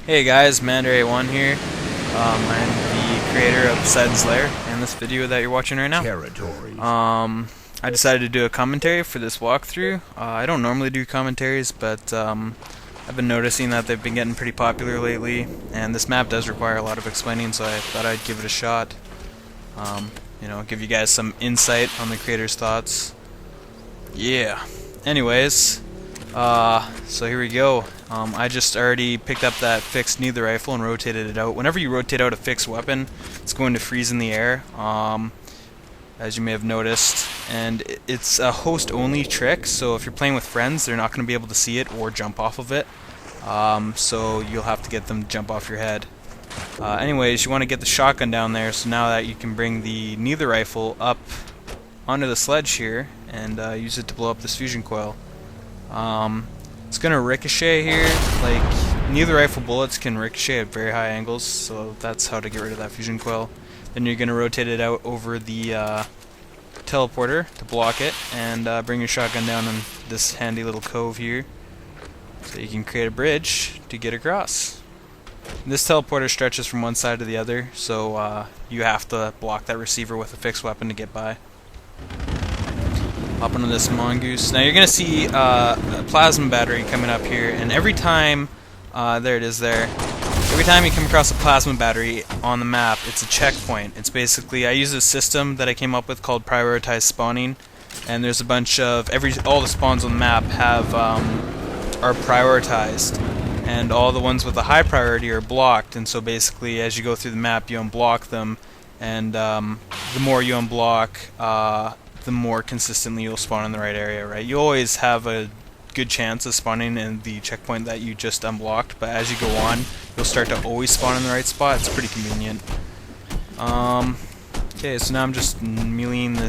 Hey guys, Mandaray1 here. I'm the creator of Poseidon's Lair, and this video that you're watching right now. Territories. I decided to do a commentary for this walkthrough. I don't normally do commentaries, but I've been noticing that they've been getting pretty popular lately, and this map does require a lot of explaining, so I thought I'd give it a shot. Give you guys some insight on the creator's thoughts. Yeah. Anyways, so here we go. I just already picked up that fixed neither rifle and rotated it out. Whenever you rotate out a fixed weapon, it's going to freeze in the air, as you may have noticed. And it's a host-only trick, so if you're playing with friends, they're not going to be able to see it or jump off of it. So you'll have to get them to jump off your head. Anyways, you want to get the shotgun down there, so now that you can bring the neither rifle up onto the sledge here and use it to blow up this fusion coil. It's gonna ricochet here. Like, neither rifle bullets can ricochet at very high angles, so that's how to get rid of that fusion coil. Then you're gonna rotate it out over the teleporter to block it, and bring your shotgun down in this handy little cove here, so you can create a bridge to get across. This teleporter stretches from one side to the other, so you have to block that receiver with a fixed weapon to get by. Hop onto this mongoose. Now you're going to see a plasma battery coming up here, and every time, there it is there, every time you come across a plasma battery on the map, it's a checkpoint. It's basically, I use a system that I came up with called prioritized spawning, and there's a bunch of, all the spawns on the map are prioritized, and all the ones with a high priority are blocked, and so basically as you go through the map you unblock them, and the more you unblock, the more consistently you'll spawn in the right area, right? You always have a good chance of spawning in the checkpoint that you just unblocked, but as you go on, you'll start to always spawn in the right spot. It's pretty convenient. Okay, so now I'm just meleeing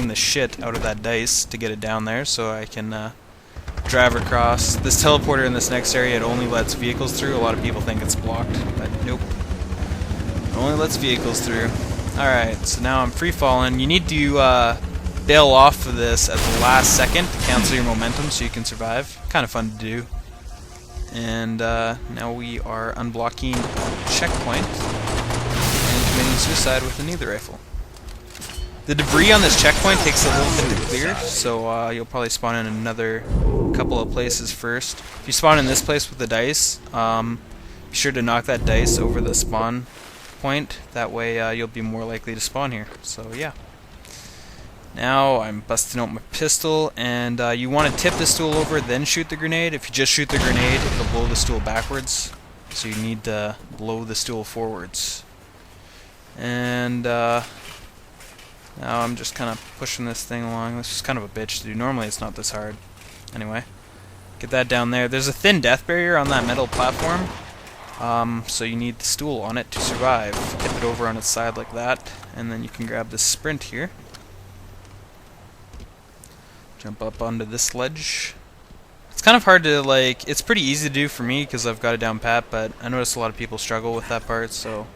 the shit out of that dice to get it down there so I can drive across. This teleporter in this next area, it only lets vehicles through. A lot of people think it's blocked, but nope. It only lets vehicles through. Alright, so now I'm free falling. You need to bail off of this at the last second to cancel your momentum so you can survive. Kind of fun to do. And now we are unblocking a checkpoint and committing suicide with a neither rifle. The debris on this checkpoint takes a little bit to clear, so you'll probably spawn in another couple of places first. If you spawn in this place with the dice, be sure to knock that dice over the spawn point. That way you'll be more likely to spawn here. So yeah. Now I'm busting out my pistol, and you want to tip the stool over, then shoot the grenade. If you just shoot the grenade, it'll blow the stool backwards. So you need to blow the stool forwards. And now I'm just kind of pushing this thing along. This is kind of a bitch to do. Normally it's not this hard. Anyway, get that down there. There's a thin death barrier on that metal platform. So you need the stool on it to survive. Tip it over on its side like that, and then you can grab this sprint here. Jump up onto this ledge. It's kind of hard to, like, it's pretty easy to do for me because I've got it down pat, but I notice a lot of people struggle with that part, so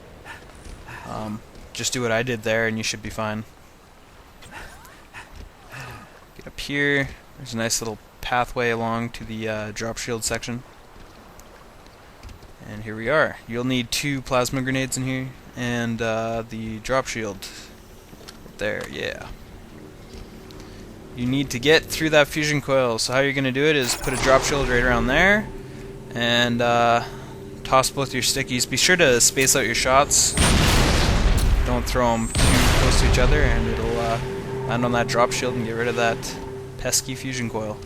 just do what I did there and you should be fine. Get up here. There's a nice little pathway along to the drop shield section. And here we are. You'll need 2 plasma grenades in here, and the drop shield. There, yeah. You need to get through that fusion coil, so how you're going to do it is put a drop shield right around there, and toss both your stickies. Be sure to space out your shots. Don't throw them too close to each other, and it'll land on that drop shield and get rid of that pesky fusion coil.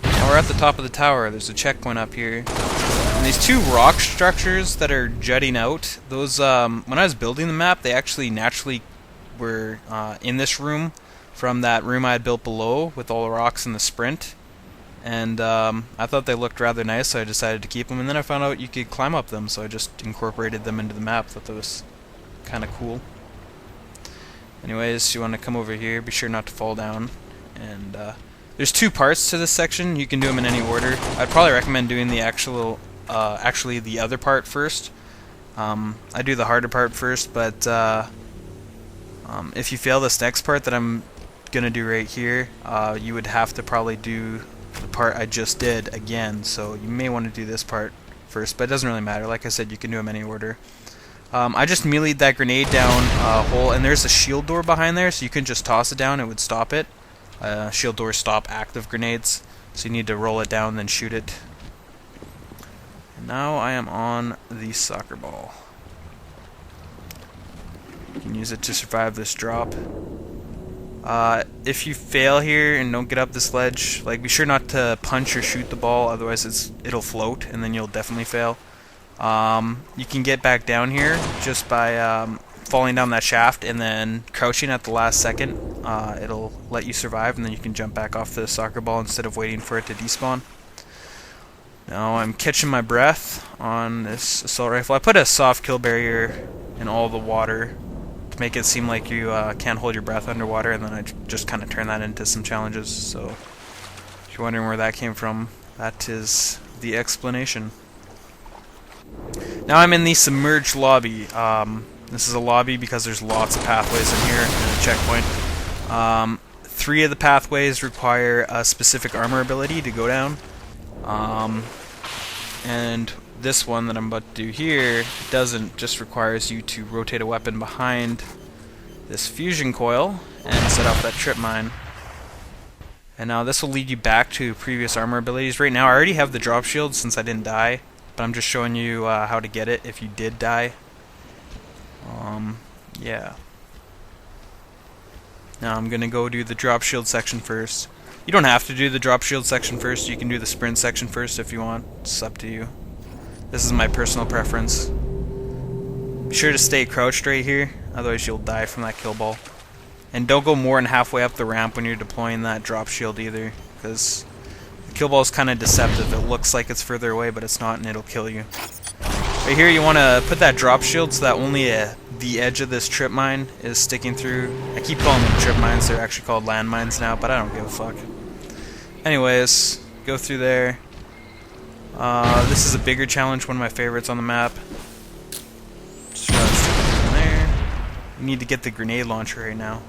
Now we're at the top of the tower. There's a checkpoint up here. And these 2 rock structures that are jutting out, those, when I was building the map, they actually naturally were in this room from that room I had built below with all the rocks and the sprint. And I thought they looked rather nice, so I decided to keep them. And then I found out you could climb up them, so I just incorporated them into the map. Thought that was kind of cool. Anyways, you want to come over here, be sure not to fall down. And there's 2 parts to this section. You can do them in any order. I'd probably recommend doing the actually the other part first. I do the harder part first, but if you fail this next part that I'm gonna do right here, you would have to probably do the part I just did again, so you may want to do this part first, but it doesn't really matter. Like I said, you can do them any order. I just melee'd that grenade down a hole, and there's a shield door behind there, so you can just toss it down, it would stop it. Shield doors stop active grenades, so you need to roll it down and then shoot it. And now I am on the soccer ball. You can use it to survive this drop. If you fail here and don't get up this ledge, like, be sure not to punch or shoot the ball, otherwise it'll float and then you'll definitely fail. You can get back down here just by falling down that shaft and then crouching at the last second. It'll let you survive, and then you can jump back off the soccer ball instead of waiting for it to despawn. Now I'm catching my breath on this assault rifle. I put a soft kill barrier in all the water to make it seem like you can't hold your breath underwater, and then I just kind of turn that into some challenges. So if you're wondering where that came from, that is the explanation. Now I'm in the submerged lobby. This is a lobby because there's lots of pathways in here and a checkpoint. 3 of the pathways require a specific armor ability to go down. And this one that I'm about to do here doesn't, just requires you to rotate a weapon behind this fusion coil and set off that trip mine. And now this will lead you back to previous armor abilities. Right now I already have the drop shield since I didn't die, but I'm just showing you how to get it if you did die. Yeah. Now I'm gonna go do the drop shield section first. You don't have to do the drop shield section first, you can do the sprint section first if you want. It's up to you. This is my personal preference. Be sure to stay crouched right here, otherwise you'll die from that kill ball. And don't go more than halfway up the ramp when you're deploying that drop shield either, because the kill ball is kind of deceptive. It looks like it's further away, but it's not, and it'll kill you. Right here you want to put that drop shield so that only the edge of this trip mine is sticking through. I keep calling them trip mines, they're actually called land mines now, but I don't give a fuck. Anyways, go through there. This is a bigger challenge, one of my favorites on the map. Just try to stick it in there. You need to get the grenade launcher right now.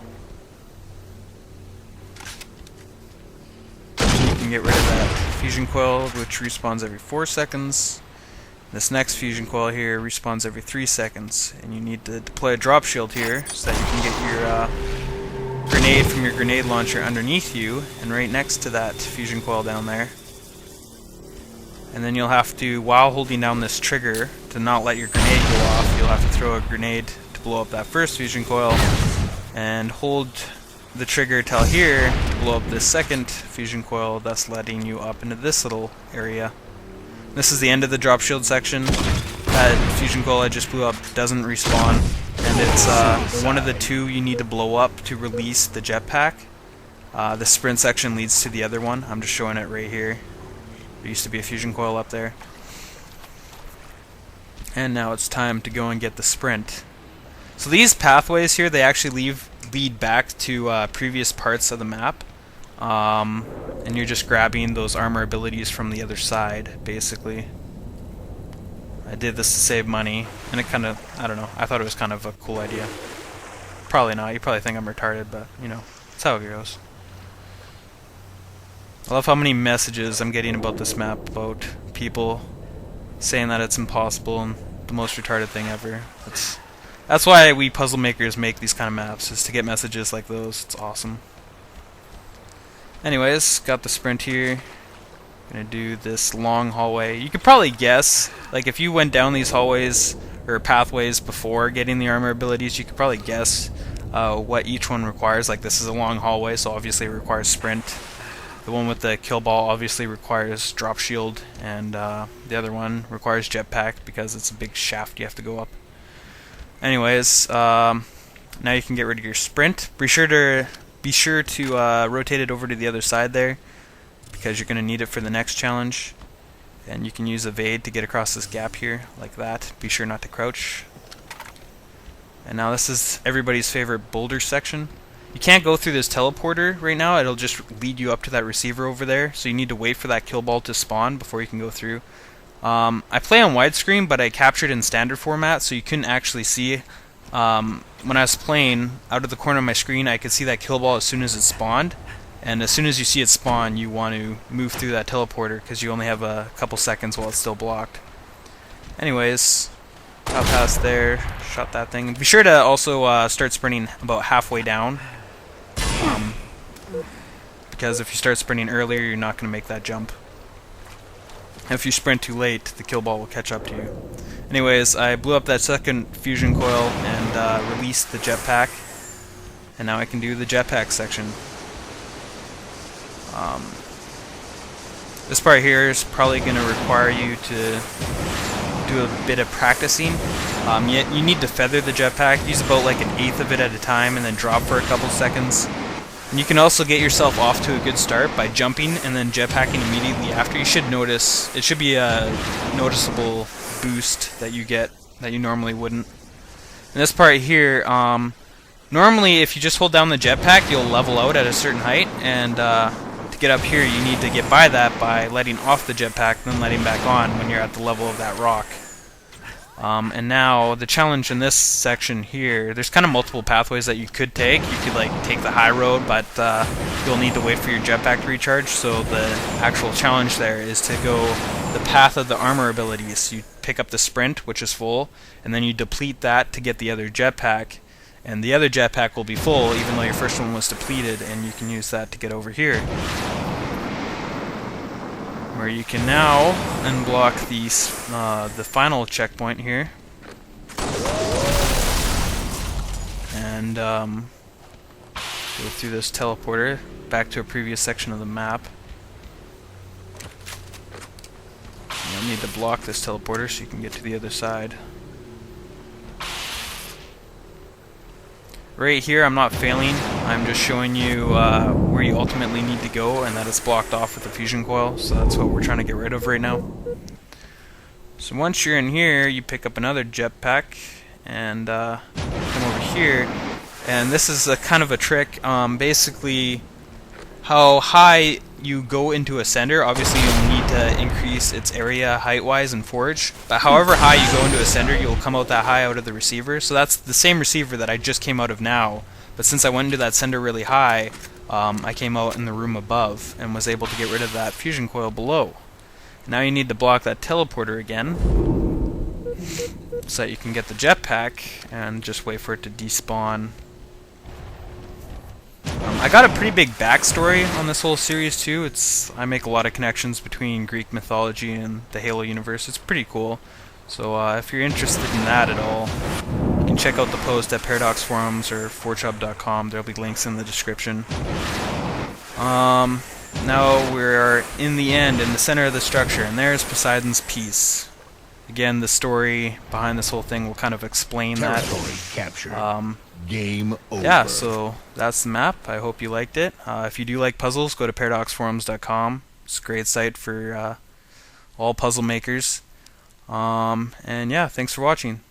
You can get rid of that fusion coil, which respawns every 4 seconds. This next fusion coil here respawns every 3 seconds, and you need to deploy a drop shield here so that you can get your grenade from your grenade launcher underneath you and right next to that fusion coil down there. And then you'll have to, while holding down this trigger to not let your grenade go off, you'll have to throw a grenade to blow up that first fusion coil and hold the trigger till here to blow up this second fusion coil, thus letting you up into this little area. This is the end of the drop shield section. That fusion coil I just blew up doesn't respawn, and it's one of the 2 you need to blow up to release the jetpack. The sprint section leads to the other one. I'm just showing it right here. There used to be a fusion coil up there. And now it's time to go and get the sprint. So these pathways here, they actually lead back to previous parts of the map. And you're just grabbing those armor abilities from the other side, basically. I did this to save money, and it kind of, I don't know, I thought it was kind of a cool idea. Probably not, you probably think I'm retarded, but, you know, that's how it goes. I love how many messages I'm getting about this map, about people saying that it's impossible and the most retarded thing ever. That's why we puzzle makers make these kind of maps, is to get messages like those. It's awesome. Anyways, got the sprint here. Gonna do this long hallway. You could probably guess, like if you went down these hallways or pathways before getting the armor abilities, you could probably guess what each one requires. Like this is a long hallway, so obviously it requires sprint. The one with the kill ball obviously requires drop shield, and the other one requires jetpack because it's a big shaft you have to go up. Anyways, now you can get rid of your sprint. Be sure to rotate it over to the other side there, because you're going to need it for the next challenge. And you can use evade to get across this gap here, like that. Be sure not to crouch. And now this is everybody's favorite boulder section. You can't go through this teleporter right now, it'll just lead you up to that receiver over there, so you need to wait for that kill ball to spawn before you can go through. I play on widescreen, but I captured in standard format, so you couldn't actually see. When I was playing, out of the corner of my screen I could see that kill ball as soon as it spawned, and as soon as you see it spawn you want to move through that teleporter because you only have a couple seconds while it's still blocked. Anyways, got past there, shot that thing. Be sure to also start sprinting about halfway down, because if you start sprinting earlier, you're not going to make that jump. If you sprint too late, the kill ball will catch up to you. Anyways, I blew up that second fusion coil and released the jetpack, and now I can do the jetpack section. This part here is probably going to require you to do a bit of practicing. You need to feather the jetpack, use about like 1/8 of it at a time, and then drop for a couple seconds. And you can also get yourself off to a good start by jumping and then jetpacking immediately after. You should notice, it should be a noticeable boost that you get that you normally wouldn't. In this part here, normally if you just hold down the jetpack, you'll level out at a certain height, and to get up here you need to get by that by letting off the jetpack, then letting back on when you're at the level of that rock. And now the challenge in this section here, there's kind of multiple pathways that you could take. You could like take the high road, but you'll need to wait for your jetpack to recharge. So the actual challenge there is to go the path of the armor abilities. You pick up the sprint, which is full, and then you deplete that to get the other jetpack. And the other jetpack will be full, even though your first one was depleted, and you can use that to get over here, where you can now unblock these, the final checkpoint here, and go through this teleporter back to a previous section of the map. You'll need to block this teleporter so you can get to the other side. Right here, I'm not failing. I'm just showing you where you ultimately need to go, and that it's blocked off with the fusion coil, so that's what we're trying to get rid of right now. So once you're in here, you pick up another jetpack and come over here, and this is a kind of a trick. Basically, how high you go into Ascender, obviously you'll need to increase its area height-wise in Forge, but however high you go into Ascender, you'll come out that high out of the receiver. So that's the same receiver that I just came out of now, but since I went into that Ascender really high, I came out in the room above and was able to get rid of that fusion coil below. Now you need to block that teleporter again, so that you can get the jetpack and just wait for it to despawn. I got a pretty big backstory on this whole series too. I make a lot of connections between Greek mythology and the Halo universe. It's pretty cool. So if you're interested in that at all, you can check out the post at Paradox Forums or forgehub.com. There'll be links in the description. Now we're in the end, in the center of the structure, and there's Poseidon's piece. Again, the story behind this whole thing will kind of explain that. Captured. Game over. Yeah, so that's the map. I hope you liked it. If you do like puzzles, go to paradoxforums.com. It's a great site for all puzzle makers. And yeah, thanks for watching.